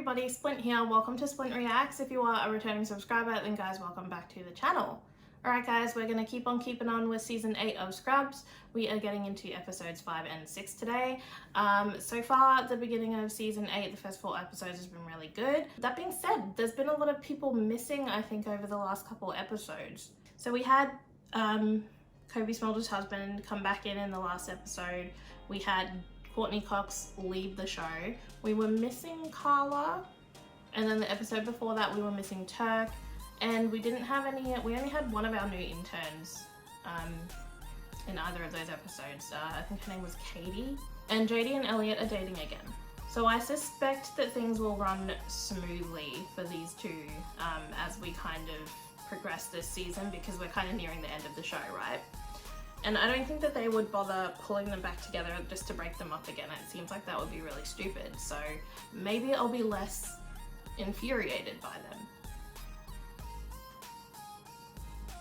everybody, Splint here. Welcome to Splint Reacts. If you are a returning subscriber, then guys, welcome back to the channel. Alright guys, we're going to keep on keeping on with season 8 of Scrubs. We are getting into episodes 5 and 6 today. So far, the beginning of season 8, the first 4 episodes has been really good. That being said, there's been a lot of people missing, I think, over the last couple episodes. So we had Kobe Smulders' husband come back in the last episode. We had Dr Cox leave the show. We were missing Carla, and then the episode before that we were missing Turk, and we didn't have any. We only had one of our new interns in either of those episodes. I think her name was Katie, and JD and Elliot are dating again. So I suspect that things will run smoothly for these two as we kind of progress this season, because we're kind of nearing the end of the show, right? And I don't think that they would bother pulling them back together just to break them up again. It seems like that would be really stupid. So maybe I'll be less infuriated by them.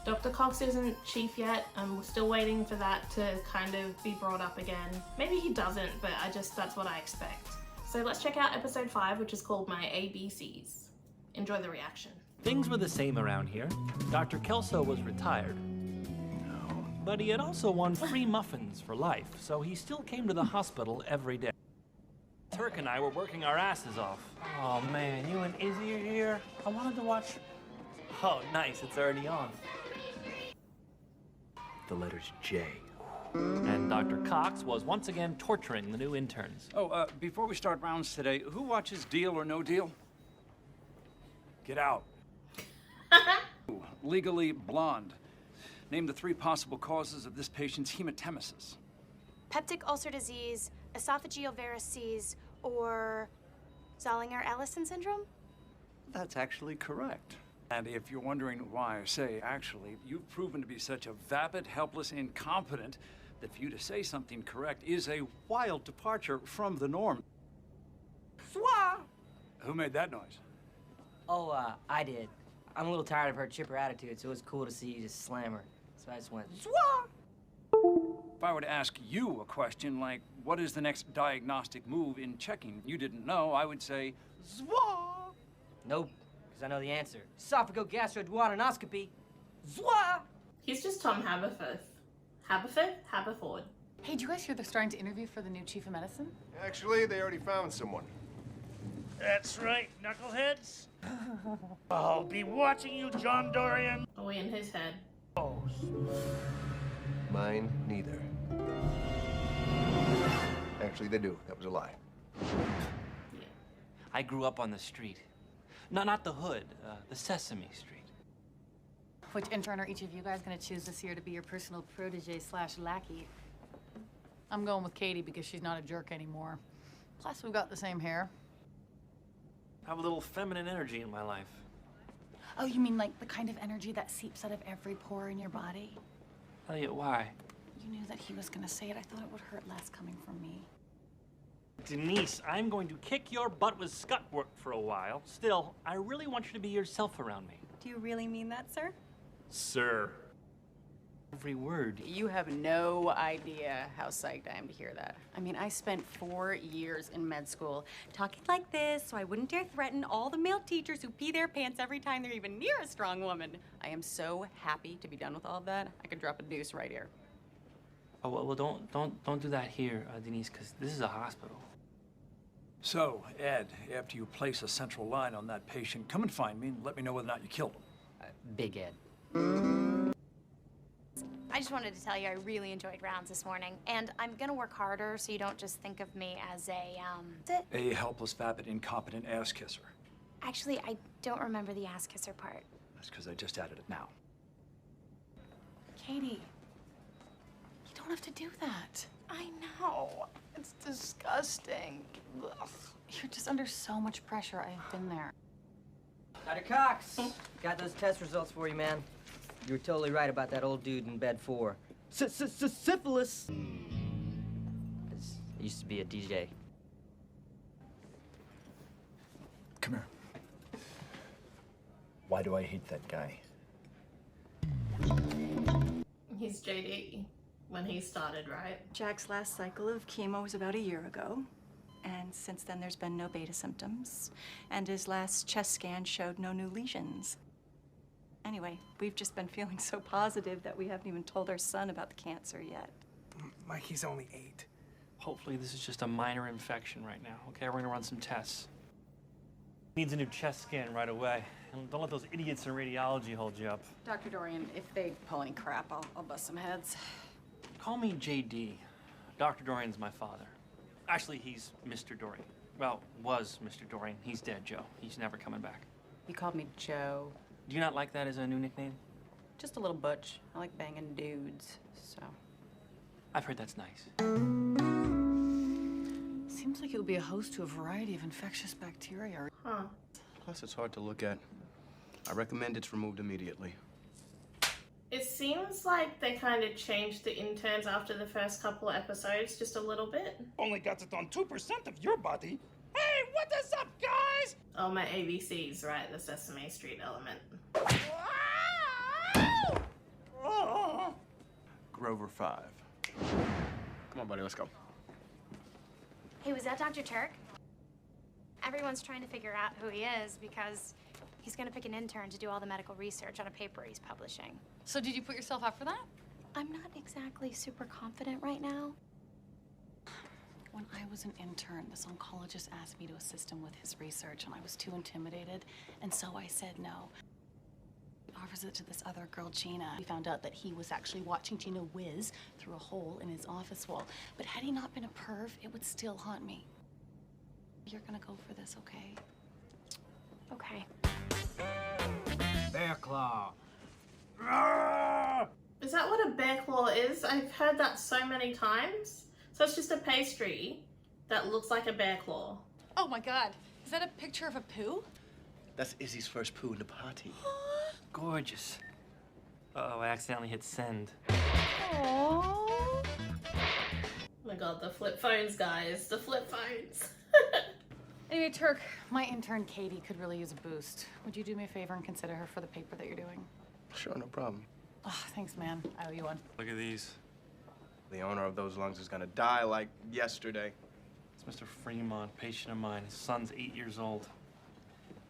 Dr. Cox isn't chief yet. I'm still waiting for that to kind of be brought up again. Maybe he doesn't, but that's what I expect. So let's check out episode 5, which is called My ABCs. Enjoy the reaction. Things were the same around here. Dr. Kelso was retired. But he had also won free muffins for life, so he still came to the hospital every day. Turk and I were working our asses off. Oh man, you and Izzy are here? I wanted to watch... Oh, nice, it's already on. The letter's J. And Dr. Cox was once again torturing the new interns. Oh, before we start rounds today, who watches Deal or No Deal? Get out. Legally Blonde. Name the 3 possible causes of this patient's hematemesis. Peptic ulcer disease, esophageal varices, or Zollinger-Ellison syndrome? That's actually correct. And if you're wondering why I say actually, you've proven to be such a vapid, helpless, incompetent that for you to say something correct is a wild departure from the norm. Swah! Who made that noise? Oh, I did. I'm a little tired of her chipper attitude, so it was cool to see you just slam her. So I just went, Swah! If I were to ask you a question like, what is the next diagnostic move in checking you didn't know, I would say, Swah! Nope, because I know the answer. Esophagogastroduodenoscopy. Swah! He's just Tom Haberforth. Haberford. Hey, did you guys hear they're starting to interview for the new chief of medicine? Actually, they already found someone. That's right, knuckleheads. I'll be watching you, John Dorian. Oh, in his head. Mine, neither. Actually, they do. That was a lie. Yeah. I grew up on the street. No, not the hood, the Sesame Street. Which intern are each of you guys gonna choose this year to be your personal protege / lackey? I'm going with Katie because she's not a jerk anymore. Plus, we've got the same hair. I have a little feminine energy in my life. Oh, you mean like the kind of energy that seeps out of every pore in your body? Elliot, why? You knew that he was gonna say it. I thought it would hurt less coming from me. Denise, I'm going to kick your butt with scut work for a while. Still, I really want you to be yourself around me. Do you really mean that, sir? Sir. Every word. You have no idea how psyched I am to hear that. I mean, I spent 4 years in med school talking like this so I wouldn't dare threaten all the male teachers who pee their pants every time they're even near a strong woman. I am so happy to be done with all of that. I could drop a deuce right here. Oh, well, don't do that here, Denise, because this is a hospital. So, Ed, after you place a central line on that patient, come and find me and let me know whether or not you killed him. Big Ed. I just wanted to tell you I really enjoyed rounds this morning, and I'm gonna work harder so you don't just think of me as A helpless, vapid, incompetent ass kisser. Actually, I don't remember the ass kisser part. That's because I just added it now. Katie, you don't have to do that. I know. It's disgusting. Ugh. You're just under so much pressure. I've been there. Dr. Cox, got those test results for you, man. You were totally right about that old dude in bed 4. Syphilis. I used to be a DJ. Come here. Why do I hate that guy? He's JD when he started, right? Jack's last cycle of chemo was about a year ago. and since then there's been no beta symptoms, and his last chest scan showed no new lesions. Anyway, we've just been feeling so positive that we haven't even told our son about the cancer yet. Mikey's only 8. Hopefully this is just a minor infection right now, okay? We're gonna run some tests. Needs a new chest scan right away. And don't let those idiots in radiology hold you up. Dr. Dorian, if they pull any crap, I'll bust some heads. Call me JD. Dr. Dorian's my father. Actually, he's Mr. Dorian. Well, was Mr. Dorian. He's dead, Joe. He's never coming back. You called me Joe. Do you not like that as a new nickname? Just a little butch. I like banging dudes, so. I've heard that's nice. Seems like it would be a host to a variety of infectious bacteria. Huh. Plus, it's hard to look at. I recommend it's removed immediately. It seems like they kind of changed the interns after the first couple of episodes just a little bit. Only got it on 2% of your body. Hey, what is up, guys? Oh, my ABCs, right? The Sesame Street element. Oh. Grover 5. Come on, buddy, let's go. Hey, was that Dr. Turk? Everyone's trying to figure out who he is because he's gonna pick an intern to do all the medical research on a paper he's publishing. So did you put yourself up for that? I'm not exactly super confident right now. When I was an intern, this oncologist asked me to assist him with his research, and I was too intimidated, and so I said no. He offers it to this other girl, Gina. We found out that he was actually watching Gina whiz through a hole in his office wall. But had he not been a perv, it would still haunt me. You're gonna go for this, okay? Okay. Bear claw. Is that what a bear claw is? I've heard that so many times. So it's just a pastry that looks like a bear claw. Oh my God, is that a picture of a poo? That's Izzy's first poo in the party. Gorgeous. Uh-oh, I accidentally hit send. Aww. Oh my God, the flip phones, guys. The flip phones. Anyway, Turk, my intern Katie could really use a boost. Would you do me a favor and consider her for the paper that you're doing? Sure, no problem. Oh, thanks, man. I owe you one. Look at these. The owner of those lungs is gonna die like yesterday. It's Mr. Fremont, patient of mine. His son's 8 years old.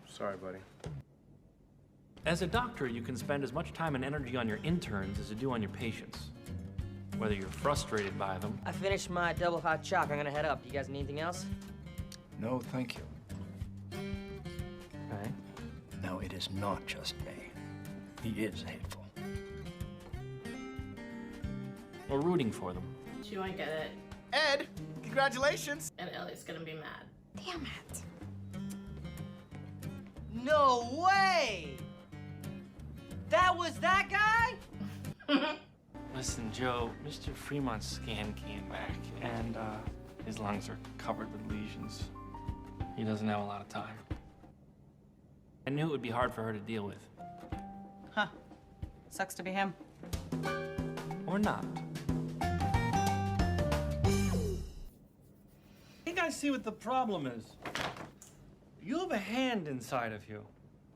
Sorry, buddy. As a doctor, you can spend as much time and energy on your interns as you do on your patients. Whether you're frustrated by them. I finished my double hot chalk. I'm gonna head up. Do you guys need anything else? No, thank you. Okay. No, it is not just me. He is hateful. We're rooting for them. She won't get it. Ed, congratulations. And Ellie's gonna be mad. Damn it. No way! That was that guy? Listen, Joe, Mr. Fremont's scan came back, and his lungs are covered with lesions. He doesn't have a lot of time. I knew it would be hard for her to deal with. Huh. Sucks to be him. Or not. You guys see what the problem is? You have a hand inside of you.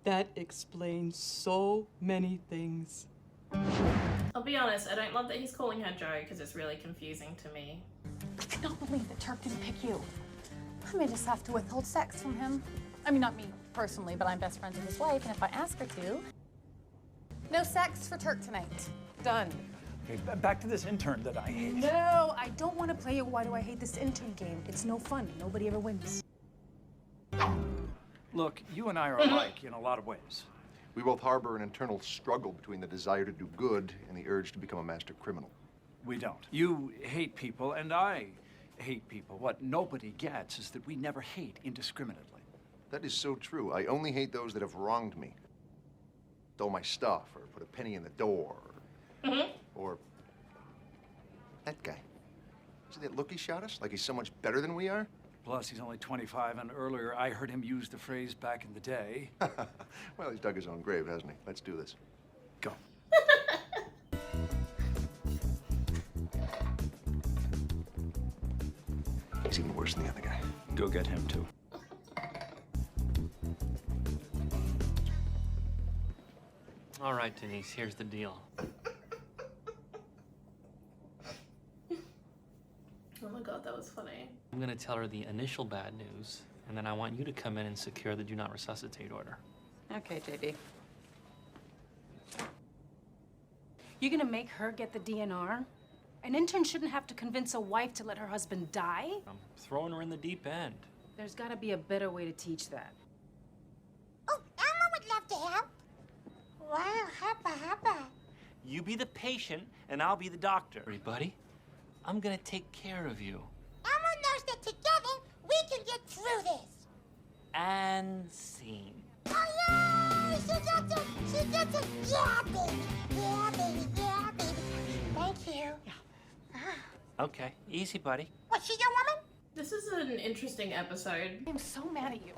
That explains so many things. I'll be honest, I don't love that he's calling her Joe because it's really confusing to me. I cannot believe that Turk didn't pick you. I may just have to withhold sex from him. I mean, not me personally, but I'm best friends with his wife, and if I ask her to, no sex for Turk tonight. Done. Okay, back to this intern that I hate. No, I don't want to play a why do I hate this intern game. It's no fun. Nobody ever wins. Look, you and I are alike in a lot of ways. We both harbor an internal struggle between the desire to do good and the urge to become a master criminal. We don't. You hate people, and I hate people. What nobody gets is that we never hate indiscriminately. That is so true. I only hate those that have wronged me. Stole my stuff, or put a penny in the door, or that guy. See that look he shot us? Like he's so much better than we are? Plus, he's only 25, and earlier I heard him use the phrase back in the day. Well, he's dug his own grave, hasn't he? Let's do this. Go. He's even worse than the other guy. Go get him, too. All right, Denise, here's the deal. Oh my God, that was funny. I'm gonna tell her the initial bad news, and then I want you to come in and secure the do not resuscitate order. Okay, JD. You're gonna make her get the DNR? An intern shouldn't have to convince a wife to let her husband die? I'm throwing her in the deep end. There's gotta be a better way to teach that. Oh, Elmo would love to help. Wow, hoppa. You be the patient, and I'll be the doctor. Everybody, I'm gonna take care of you. Elmo knows that together we can get through this. And scene. Oh, yay! She gets it! She gets it! Yeah, baby! Yeah, baby! Yeah, baby! Thank you. Okay, easy, buddy. Was she your woman? This is an interesting episode. I'm so mad at you.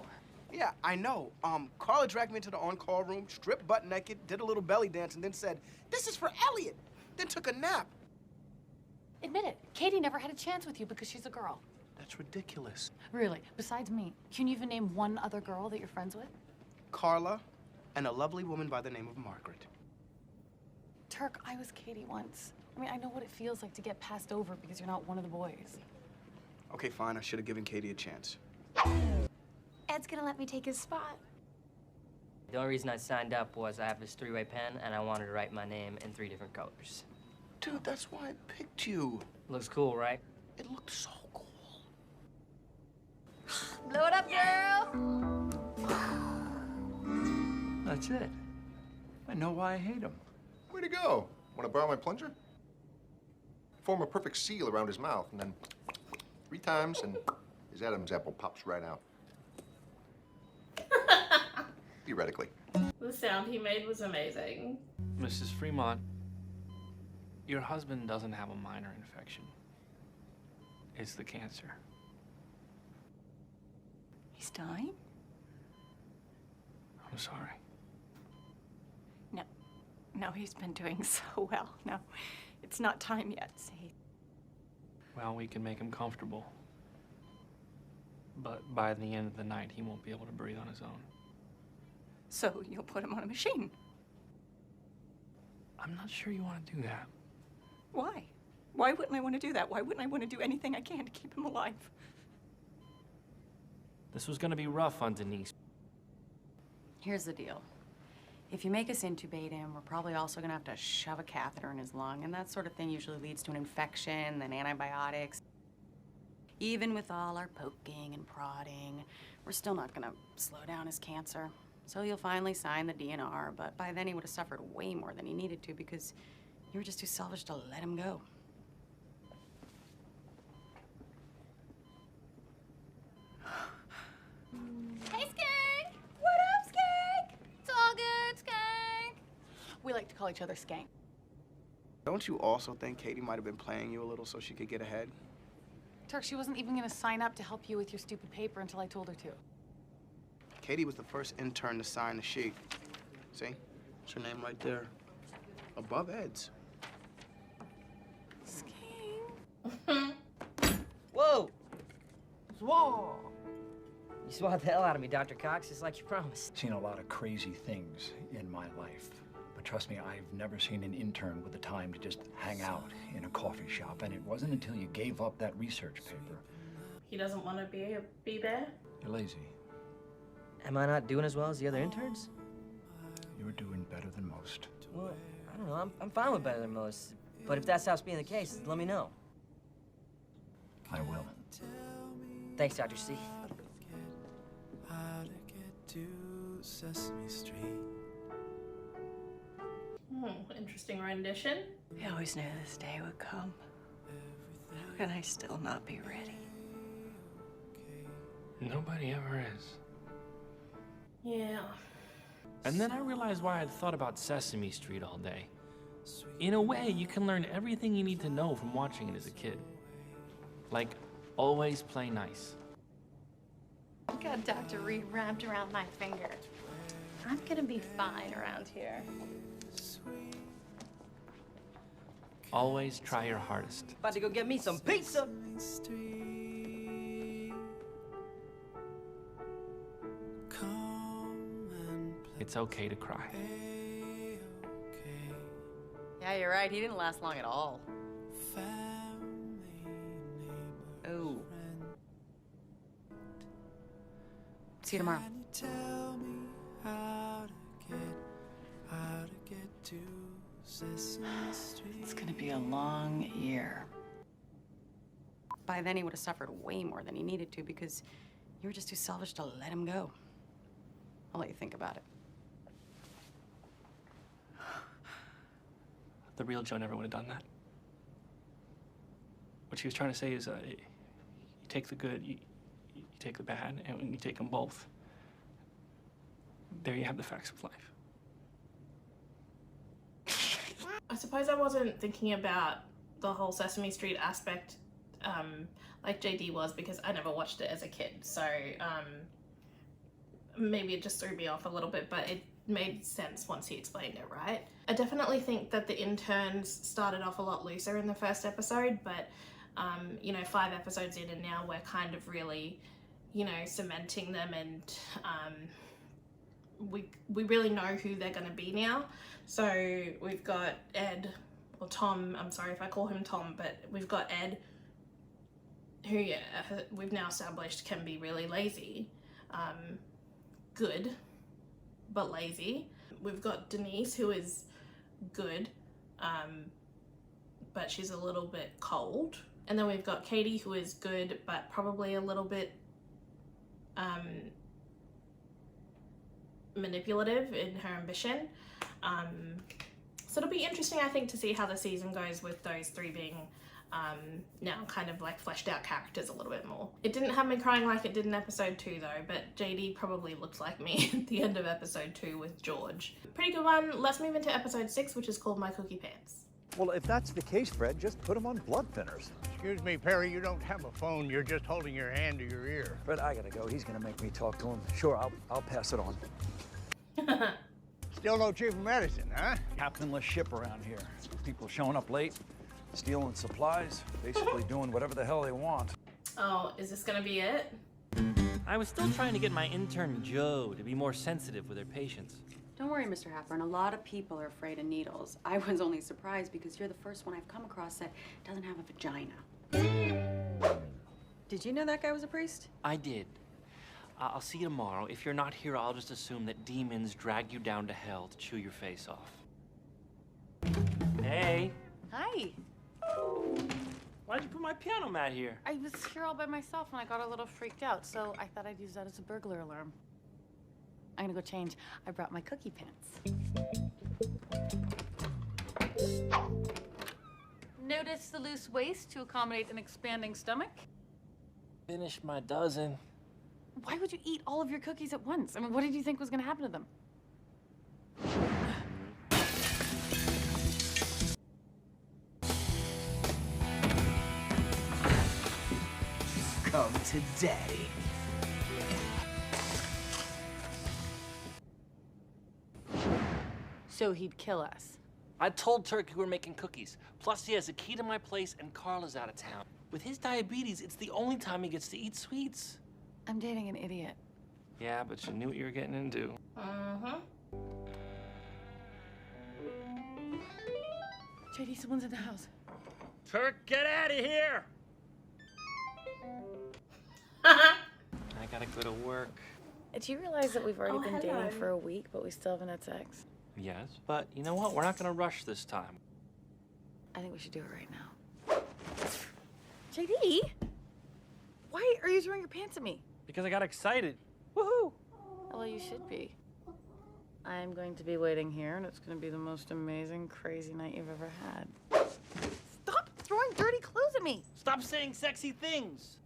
Yeah, I know. Carla dragged me into the on-call room, stripped butt naked, did a little belly dance, and then said, "This is for Elliot." Then took a nap. Admit it, Katie never had a chance with you because she's a girl. That's ridiculous. Really, besides me, can you even name one other girl that you're friends with? Carla and a lovely woman by the name of Margaret. Turk, I was Katie once. I mean, I know what it feels like to get passed over because you're not one of the boys. Okay, fine. I should have given Katie a chance. Ed's gonna let me take his spot. The only reason I signed up was I have this three-way pen, and I wanted to write my name in 3 different colors. Dude, that's why I picked you. Looks cool, right? It looked so cool. Blow it up, girl! That's it. I know why I hate him. Way to go. Want to borrow my plunger? Form a perfect seal around his mouth, and then 3 times, and his Adam's apple pops right out. Theoretically. The sound he made was amazing. Mrs. Fremont, your husband doesn't have a minor infection. It's the cancer. He's dying? I'm sorry. No, he's been doing so well. No, it's not time yet, see. Well, we can make him comfortable. But by the end of the night, he won't be able to breathe on his own. So you'll put him on a machine? I'm not sure you want to do that. Why? Why wouldn't I want to do that? Why wouldn't I want to do anything I can to keep him alive? This was going to be rough on Denise. Here's the deal. If you make us intubate him, we're probably also gonna have to shove a catheter in his lung, and that sort of thing usually leads to an infection, then antibiotics. Even with all our poking and prodding, we're still not gonna slow down his cancer. So he'll finally sign the DNR, but by then he would have suffered way more than he needed to because you were just too selfish to let him go. Hey, Skank! What up, Skank? It's all good, Skank. We like to call each other Skank. Don't you also think Katie might have been playing you a little so she could get ahead? Turk, she wasn't even gonna sign up to help you with your stupid paper until I told her to. Katie was the first intern to sign the sheet. See? It's her name right there. Above Ed's. Whoa! Swah! You swat the hell out of me, Dr. Cox, just like you promised. Seen a lot of crazy things in my life. But trust me, I've never seen an intern with the time to just hang out in a coffee shop. And it wasn't until you gave up that research paper. He doesn't want to be a bee-bear? You're lazy. Am I not doing as well as the other interns? You're doing better than most. Well, I don't know. I'm fine with better than most. But if that stops being the case, let me know. I will. Thanks, Dr. C. Interesting rendition. I always knew this day would come. How can I still not be ready? Nobody ever is. Yeah. And then I realized why I'd thought about Sesame Street all day. In a way, you can learn everything you need to know from watching it as a kid. Like, always play nice. Got Dr. Reed wrapped around my finger. I'm gonna be fine around here. Always try your hardest. About to go get me some pizza. It's okay to cry. Yeah, you're right. He didn't last long at all. Oh. See you tomorrow. It's gonna be a long year. By then, he would have suffered way more than he needed to because you were just too selfish to let him go. I'll let you think about it. The real Joe never would have done that. What she was trying to say is, you take the good, you take the bad, and when you take them both, there you have the facts of life. I suppose I wasn't thinking about the whole Sesame Street aspect like JD was because I never watched it as a kid. So maybe it just threw me off a little bit, but it made sense once he explained it, right? I definitely think that the interns started off a lot looser in the first episode, but you know, 5 episodes in and now we're kind of really, you know, cementing them, and we really know who they're going to be now. So we've got Ed, or Tom, I'm sorry if I call him Tom, but we've got Ed, who we've now established can be really lazy. Good, but lazy. We've got Denise, who is good, but she's a little bit cold. And then we've got Katie, who is good, but probably a little bit manipulative in her ambition. So it'll be interesting, I think, to see how the season goes with those 3 being now kind of like fleshed out characters a little bit more. It didn't have me crying like it did in episode 2 though, but JD probably looked like me at the end of episode 2 with George. Pretty good one. Let's move into episode 6, which is called My Cookie Pants. Well, if that's the case, Fred, just put them on blood thinners. Excuse me, Perry, you don't have a phone. You're just holding your hand to your ear. Fred, I gotta go. He's gonna make me talk to him. Sure, I'll pass it on. Still no chief of medicine, huh? Captainless ship around here. People showing up late, stealing supplies, basically doing whatever the hell they want. Oh, is this gonna be it? I was still trying to get my intern Joe to be more sensitive with her patients. Don't worry, Mr. Hepburn. A lot of people are afraid of needles. I was only surprised because you're the first one I've come across that doesn't have a vagina. Did you know that guy was a priest? I did. I'll see you tomorrow. If you're not here, I'll just assume that demons drag you down to hell to chew your face off. Hey. Hi. Why'd you put my piano mat here? I was here all by myself and I got a little freaked out, so I thought I'd use that as a burglar alarm. I'm gonna go change. I brought my cookie pants. Notice the loose waist to accommodate an expanding stomach? Finished my dozen. Why would you eat all of your cookies at once? I mean, what did you think was gonna happen to them? Come to Daddy. So he'd kill us. I told Turk we were making cookies. Plus, he has a key to my place, and Carla's out of town. With his diabetes, it's the only time he gets to eat sweets. I'm dating an idiot. Yeah, but you knew what you were getting into. JD, someone's in the house. Turk, get out of here! I gotta go to work. Did you realize that we've already been hello. dating for a week, but we still haven't had sex? Yes, but you know what? We're not gonna rush this time. I think we should do it right now. JD? Why are you throwing your pants at me? Because I got excited. Woohoo! Well, you should be. I'm going to be waiting here, and it's going to be the most amazing, crazy night you've ever had. Stop throwing dirty clothes at me! Stop saying sexy things!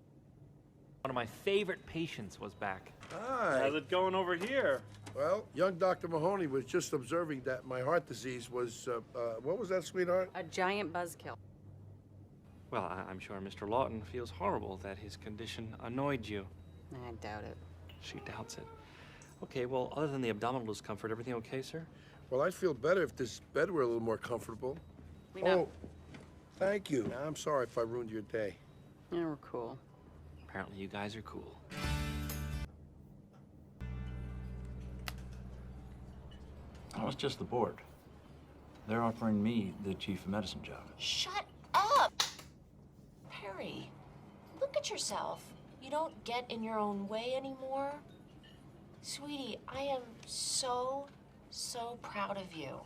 One of my favorite patients was back. Hi. How's it going over here? Well, young Dr. Mahoney was just observing that my heart disease was, what was that, sweetheart? A giant buzzkill. Well, I'm sure Mr. Lawton feels horrible that his condition annoyed you. I doubt it. She doubts it. Okay, well, other than the abdominal discomfort, everything okay, sir? Well, I'd feel better if this bed were a little more comfortable. We know. Oh, thank you. I'm sorry if I ruined your day. Yeah, we're cool. Apparently you guys are cool. Oh, it's just the board. They're offering me the chief of medicine job. Shut up! Perry, look at yourself. You don't get in your own way anymore. Sweetie, I am so proud of you.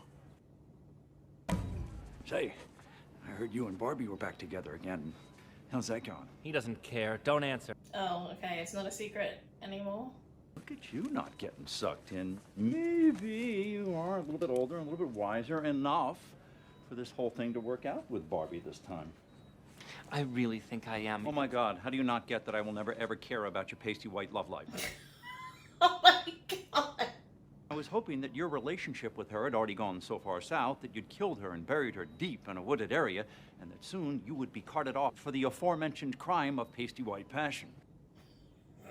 Say, I heard you and Barbie were back together again. How's that going? He doesn't care. Don't answer. Oh, okay. It's not a secret anymore. Look at you not getting sucked in. Maybe you are a little bit older and a little bit wiser enough for this whole thing to work out with Barbie this time. I really think I am. Oh my God, how do you not get that I will never ever care about your pasty white love life? Oh my God. I was hoping that your relationship with her had already gone so far south that you'd killed her and buried her deep in a wooded area, and that soon you would be carted off for the aforementioned crime of pasty white passion.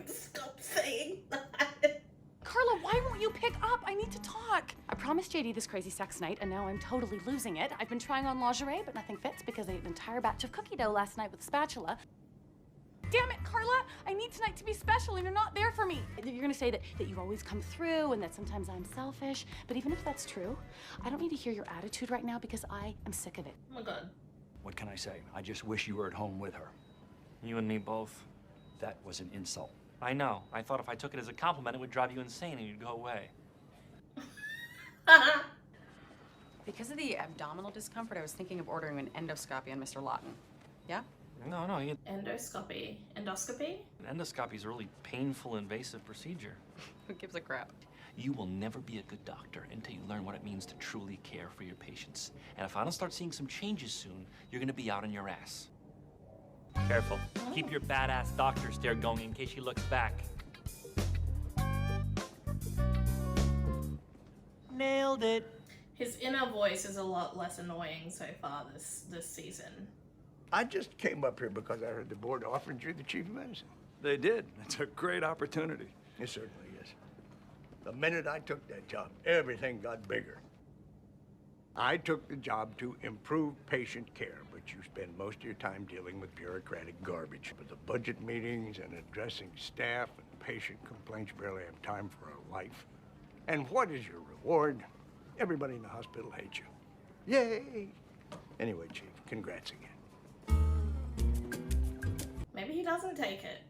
Stop saying that. Carla, why won't you pick up? I need to talk. I promised JD this crazy sex night, and now I'm totally losing it. I've been trying on lingerie, but nothing fits because I ate an entire batch of cookie dough last night with a spatula. Damn it, Carla! I need tonight to be special, and you're not there for me. You're gonna say that you always come through and that sometimes I'm selfish, but even if that's true, I don't need to hear your attitude right now because I am sick of it. Oh my God. What can I say? I just wish you were at home with her. You and me both. That was an insult. I know. I thought if I took it as a compliment, it would drive you insane and you'd go away. Because of the abdominal discomfort, I was thinking of ordering an endoscopy on Mr. Lawton. Yeah? No. Endoscopy. Endoscopy? An endoscopy is a really painful, invasive procedure. Who gives a crap? You will never be a good doctor until you learn what it means to truly care for your patients. And if I don't start seeing some changes soon, you're gonna be out on your ass. Careful. Keep your badass doctor stare going in case she looks back. Nailed it. His inner voice is a lot less annoying so far this season. I just came up here because I heard the board offering you the chief of medicine. They did. It's a great opportunity. It certainly is. The minute I took that job, everything got bigger. I took the job to improve patient care, but you spend most of your time dealing with bureaucratic garbage. With the budget meetings and addressing staff and patient complaints, you barely have time for a life. And what is your reward? Everybody in the hospital hates you. Yay! Anyway, Chief, congrats again. Maybe he doesn't take it.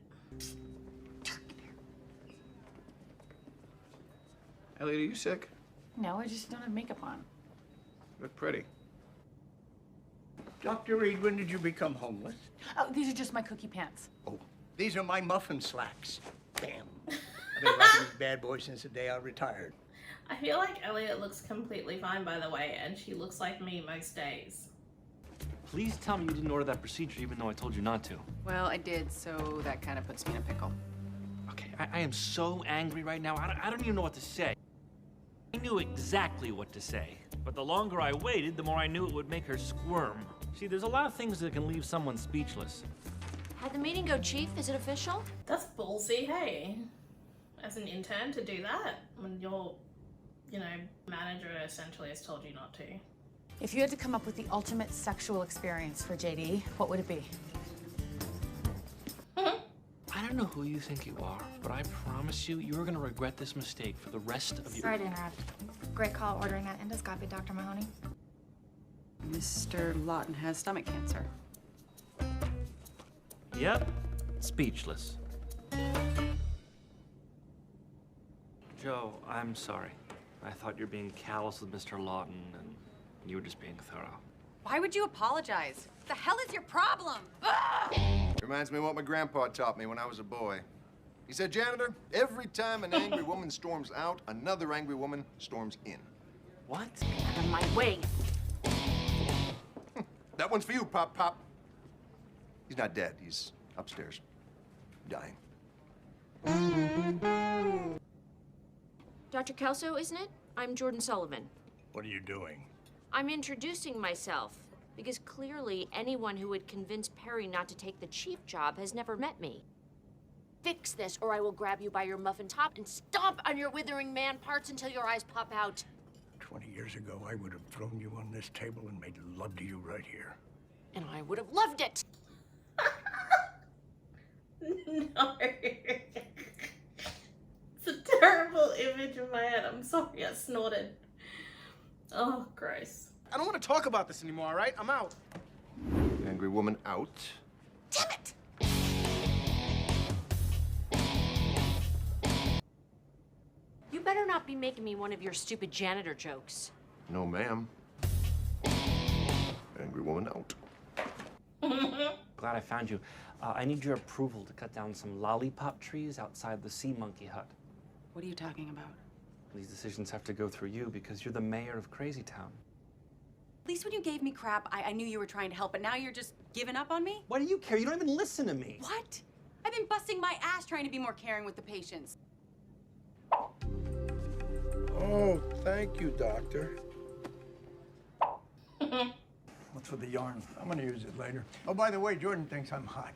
Elliot, are you sick? No, I just don't have makeup on. Look pretty. Dr. Reed, when did you become homeless? Oh, these are just my cookie pants. Oh, these are my muffin slacks. Damn. I've been rocking these bad boys since the day I retired. I feel like Elliot looks completely fine, by the way, and she looks like me most days. Please tell me you didn't order that procedure even though I told you not to. Well, I did, so that kind of puts me in a pickle. Okay, I am so angry right now, I don't even know what to say. I knew exactly what to say, but the longer I waited, the more I knew it would make her squirm. See, there's a lot of things that can leave someone speechless. How'd the meeting go, Chief? Is it official? That's ballsy, hey. As an intern to do that when your, manager essentially has told you not to. If you had to come up with the ultimate sexual experience for JD, what would it be? I don't know who you think you are, but I promise you, you're gonna regret this mistake for the rest of your... Sorry to interrupt. Great call ordering that endoscopy, Dr. Mahoney. Mr. Lawton has stomach cancer. Yep, speechless. Joe, I'm sorry. I thought you were being callous with Mr. Lawton, and you were just being thorough. Why would you apologize? What the hell is your problem? Reminds me of what my grandpa taught me when I was a boy. He said, janitor, every time an angry woman storms out, another angry woman storms in. What? Out of my way. That one's for you, Pop Pop. He's not dead. He's upstairs, dying. Dr. Kelso, isn't it? I'm Jordan Sullivan. What are you doing? I'm introducing myself, because clearly anyone who would convince Perry not to take the chief job has never met me. Fix this, or I will grab you by your muffin top and stomp on your withering man parts until your eyes pop out. 20 years ago, I would have thrown you on this table and made love to you right here. And I would have loved it. No. It's a terrible image in my head. I'm sorry, I snorted. Oh, gross. I don't want to talk about this anymore, all right? I'm out. Angry woman out. Damn it! You better not be making me one of your stupid janitor jokes. No, ma'am. Angry woman out. Glad I found you. I need your approval to cut down some lollipop trees outside the sea monkey hut. What are you talking about? These decisions have to go through you because you're the mayor of Crazy Town. At least when you gave me crap, I knew you were trying to help, but now you're just giving up on me? Why do you care? You don't even listen to me. What? I've been busting my ass trying to be more caring with the patients. Oh, thank you, Doctor. What's with the yarn? I'm gonna use it later. Oh, by the way, Jordan thinks I'm hot.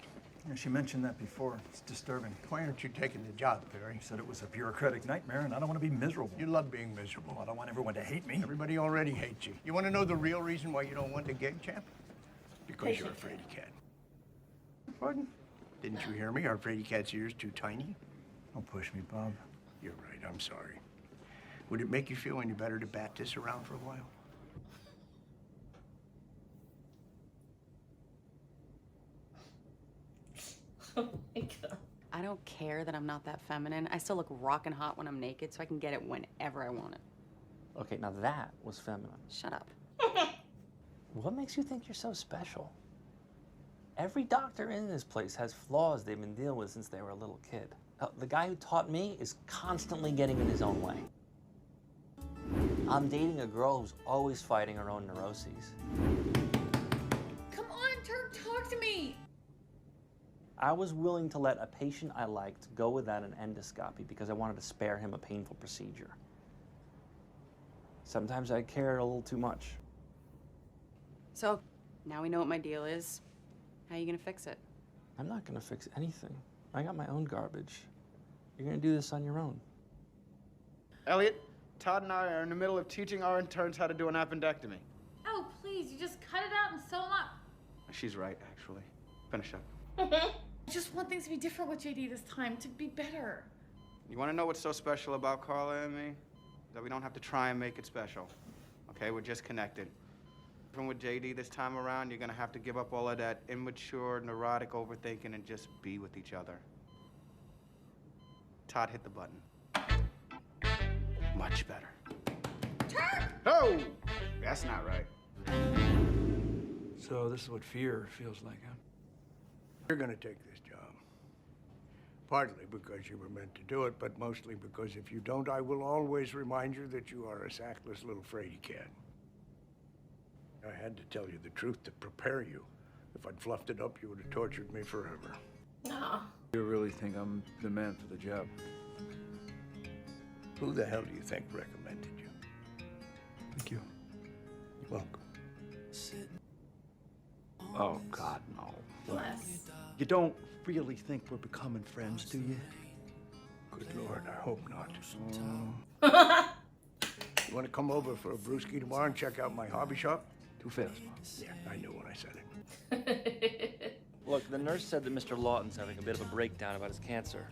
Yeah, she mentioned that before. It's disturbing. Why aren't you taking the job, Perry? Said it was a bureaucratic nightmare, and I don't want to be miserable. You love being miserable. I don't want everyone to hate me. Everybody already hates you. You want to know the real reason why you don't want the gig, champ? Because you're a fraidy cat. Pardon? Didn't you hear me? Are fraidy cat's ears too tiny? Don't push me, Bob. You're right. I'm sorry. Would it make you feel any better to bat this around for a while? Oh my God. I don't care that I'm not that feminine. I still look rockin' hot when I'm naked, so I can get it whenever I want it. Okay, now that was feminine. Shut up. What makes you think you're so special? Every doctor in this place has flaws they've been dealing with since they were a little kid. The guy who taught me is constantly getting in his own way. I'm dating a girl who's always fighting her own neuroses. Come on, Turk, talk to me. I was willing to let a patient I liked go without an endoscopy because I wanted to spare him a painful procedure. Sometimes I cared a little too much. So, now we know what my deal is. How are you gonna fix it? I'm not gonna fix anything. I got my own garbage. You're gonna do this on your own. Elliot, Todd and I are in the middle of teaching our interns how to do an appendectomy. Oh, please, you just cut it out and sew them up. She's right, actually. Finish up. I just want things to be different with JD this time, to be better. You want to know what's so special about Carla and me? That we don't have to try and make it special. Okay, we're just connected. Even with JD this time around, you're gonna have to give up all of that immature, neurotic overthinking and just be with each other. Todd, hit the button. Much better. Turk! Oh! That's not right. So this is what fear feels like, huh? You're gonna take this job. Partly because you were meant to do it, but mostly because if you don't, I will always remind you that you are a sackless little fraidy cat. I had to tell you the truth to prepare you. If I'd fluffed it up, you would have tortured me forever. No. You really think I'm the man for the job? Who the hell do you think recommended you? Thank you. You're welcome. Oh, God, no. Bless. You don't really think we're becoming friends, do you? Good Lord, I hope not. You want to come over for a brewski tomorrow and check out my hobby shop? Too fast, Mom. Yeah, I knew when I said it. Look, the nurse said that Mr. Lawton's having a bit of a breakdown about his cancer.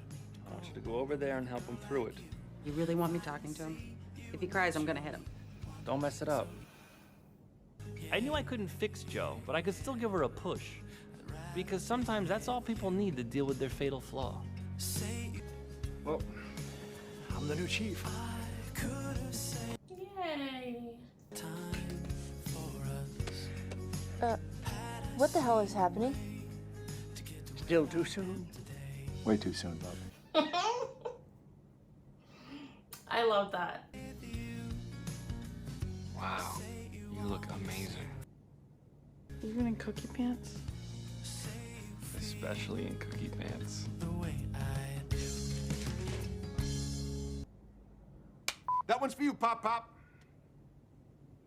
I want you to go over there and help him through it. You really want me talking to him? If he cries, I'm gonna hit him. Don't mess it up. I knew I couldn't fix Joe, but I could still give her a push. Because sometimes that's all people need to deal with their fatal flaw. Well, I'm the new chief. Yay. What the hell is happening? Still too soon? Way too soon, Bob. I love that. Wow, you look amazing. Even in cookie pants? Especially in cookie pants. That one's for you, Pop Pop.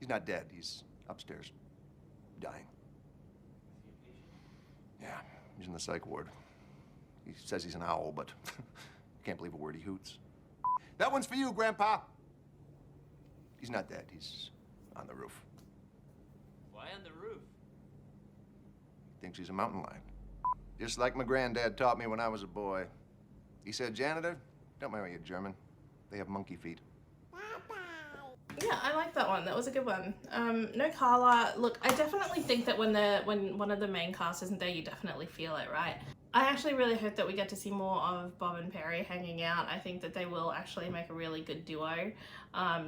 He's not dead. He's upstairs, dying. Yeah, he's in the psych ward. He says he's an owl, but can't believe a word he hoots. That one's for you, Grandpa. He's not dead. He's on the roof. Why on the roof? He thinks he's a mountain lion. Just like my granddad taught me when I was a boy. He said, janitor, don't marry a German. They have monkey feet. Yeah, Yeah, I like that one. That was a good one. No Carla. Look, I definitely think that when one of the main cast isn't there, you definitely feel it, right? I actually really hope that we get to see more of Bob and Perry hanging out. I think that they will actually make a really good duo. I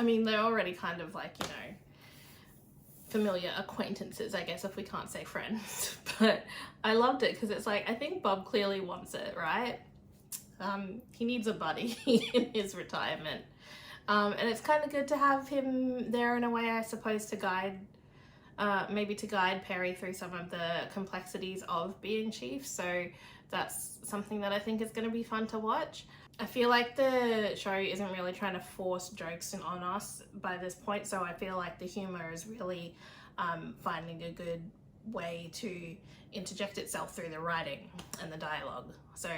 mean, they're already kind of like, you know, familiar acquaintances, I guess, if we can't say friends. But I loved it because it's like, I think Bob clearly wants it, right? He needs a buddy in his retirement. And it's kind of good to have him there in a way, I suppose, to guide, maybe to guide Perry through some of the complexities of being chief. So that's something that I think is going to be fun to watch. I feel like the show isn't really trying to force jokes on us by this point, so I feel like the humor is really finding a good way to interject itself through the writing and the dialogue. So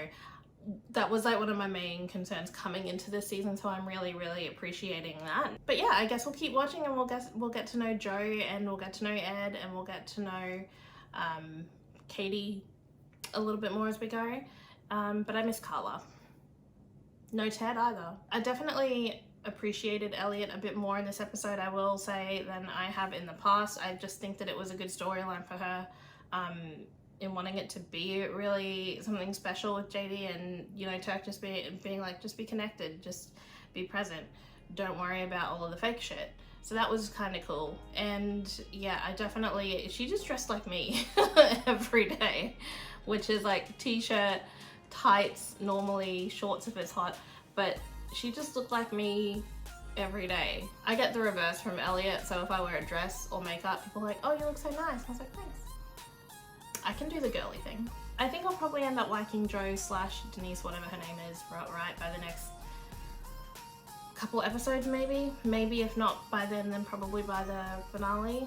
that was like one of my main concerns coming into this season, so I'm really, really appreciating that. But yeah, I guess we'll keep watching and we'll get to know Joe, and we'll get to know Ed, and we'll get to know Katie a little bit more as we go. But I miss Carla. No Ted either. I definitely appreciated Elliot a bit more in this episode, I will say, than I have in the past. I just think that it was a good storyline for her, in wanting it to be really something special with JD, and, you know, Turk just being like, just be connected, just be present, don't worry about all of the fake shit. So that was kind of cool. And yeah, she just dressed like me every day, which is like t-shirt, tights, normally shorts if it's hot, but she just looked like me every day. I get the reverse from Elliot, so if I wear a dress or makeup, people are like, oh, you look so nice. I was like, thanks. I can do the girly thing. I think I'll probably end up liking Joe / Denise, whatever her name is, right, by the next couple episodes maybe. Maybe if not by then probably by the finale.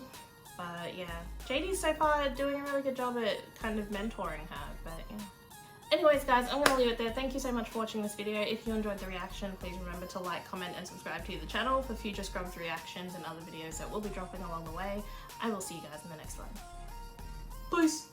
But yeah, JD's so far doing a really good job at kind of mentoring her, but yeah. Anyways guys, I'm gonna leave it there. Thank you so much for watching this video. If you enjoyed the reaction, please remember to like, comment, and subscribe to the channel for future Scrubs reactions and other videos that we'll be dropping along the way. I will see you guys in the next one. Peace!